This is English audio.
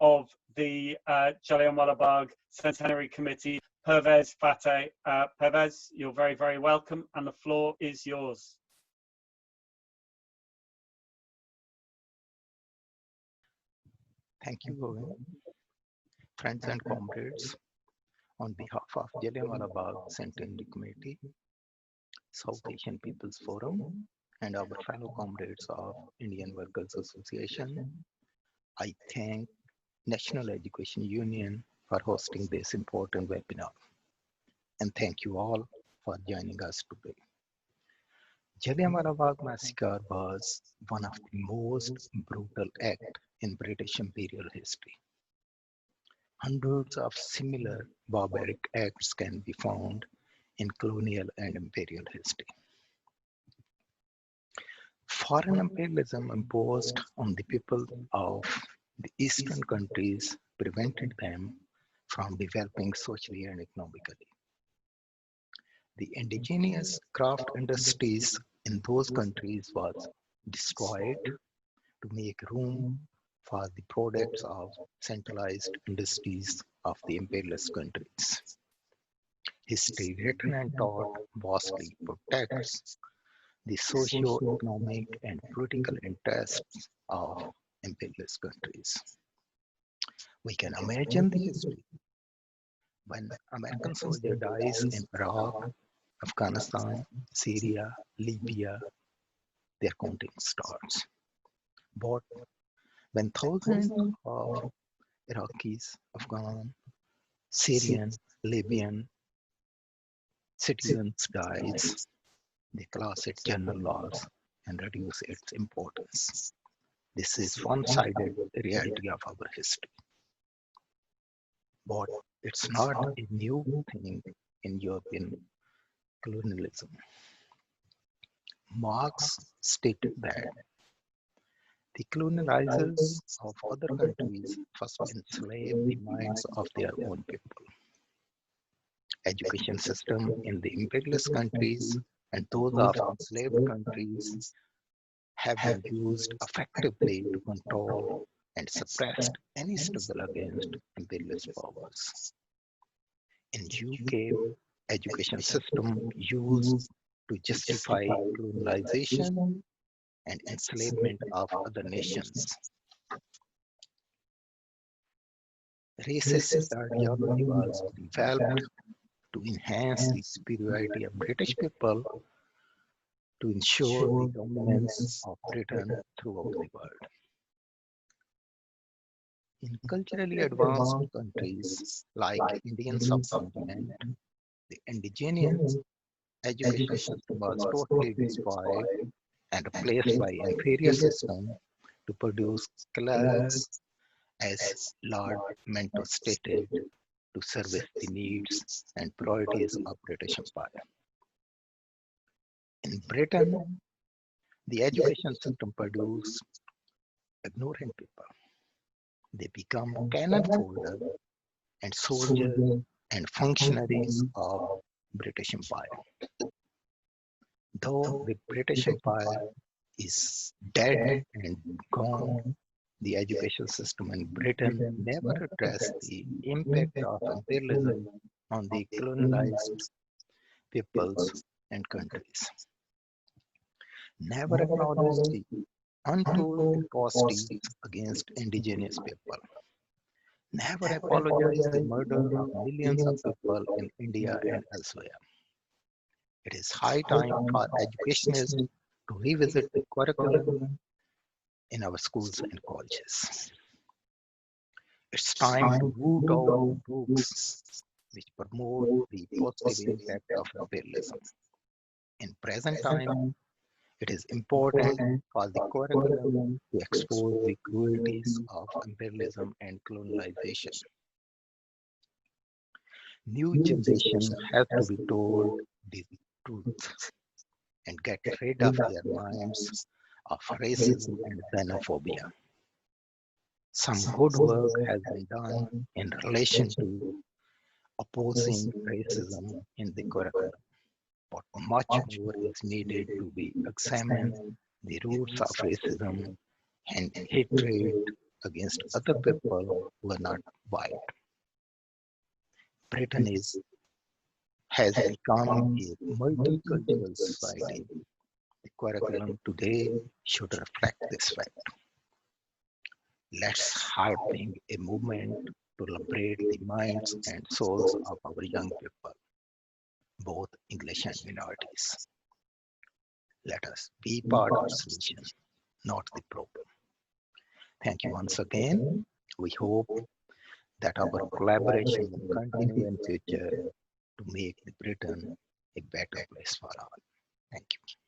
of the Jallianwala Bagh Centenary Committee, Pervez Fateh. Pervez, you're very, very welcome, and the floor is yours. Thank you, Govind. Friends and comrades, on behalf of Jallianwala Bagh Centenary Committee, South Asian People's Forum, and our fellow comrades of Indian Workers Association, I thank National Education Union for hosting this important webinar. And thank you all for joining us today. Jallianwala Bagh massacre was one of the most brutal acts in British imperial history. Hundreds of similar barbaric acts can be found in colonial and imperial history. Foreign imperialism imposed on the people of the eastern countries prevented them from developing socially and economically. The indigenous craft industries in those countries was destroyed to make room for the products of centralized industries of the imperialist countries. History written and taught vastly protects the socio-economic and political interests of imperialist countries. We can imagine the history. When American soldier dies in Iraq, Afghanistan, Syria, Libya, their counting starts. But when thousands of Iraqis, Afghan, Syrian, Libyan citizens dies, they class it general loss and reduce its importance. This is one-sided reality of our history. But it's not a new thing in European colonialism. Marx stated that the colonizers of other countries first enslave the minds of their own people. Education system in the imperialist countries and those of enslaved countries have been used effectively to control and suppress any struggle against imperialist powers. In UK, education system used to justify colonization and enslavement of other nations. Racist ideology was developed to enhance the superiority of British people to ensure the dominance of Britain throughout the world. In culturally advanced countries like Indian subcontinent, the indigenous education system was totally destroyed and replaced by inferior system to produce clerks, as Lord Mentor stated, to service the needs and priorities of British Empire. In Britain, the education system produced ignorant people. They become cannon fodder and soldiers and functionaries of British Empire. Though the British Empire is dead and gone, the education system in Britain never addressed the impact of imperialism on the colonized peoples and countries. Never acknowledged the untold atrocities against indigenous people. Never apologized the murder of millions of people in India and elsewhere. It is high time for educationists to revisit the curriculum in our schools and colleges. It's time to root out books which promote the positive impact of imperialism. In present time, it is important for the curriculum to expose the cruelties of imperialism and colonization. New generation has to be told the truth and get rid of their minds of racism and xenophobia. Some good work has been done in relation to opposing racism in the curriculum, but much more is needed to be examined the roots of racism and hatred against other people who are not white. Britain has become a multicultural society. The curriculum today should reflect this fact. Let's harping a movement to liberate the minds and souls of our young people, both English and minorities. Let us be part of the solution, not the problem. Thank you once again. We hope that our collaboration will continue in future to make Britain a better place for all. Thank you.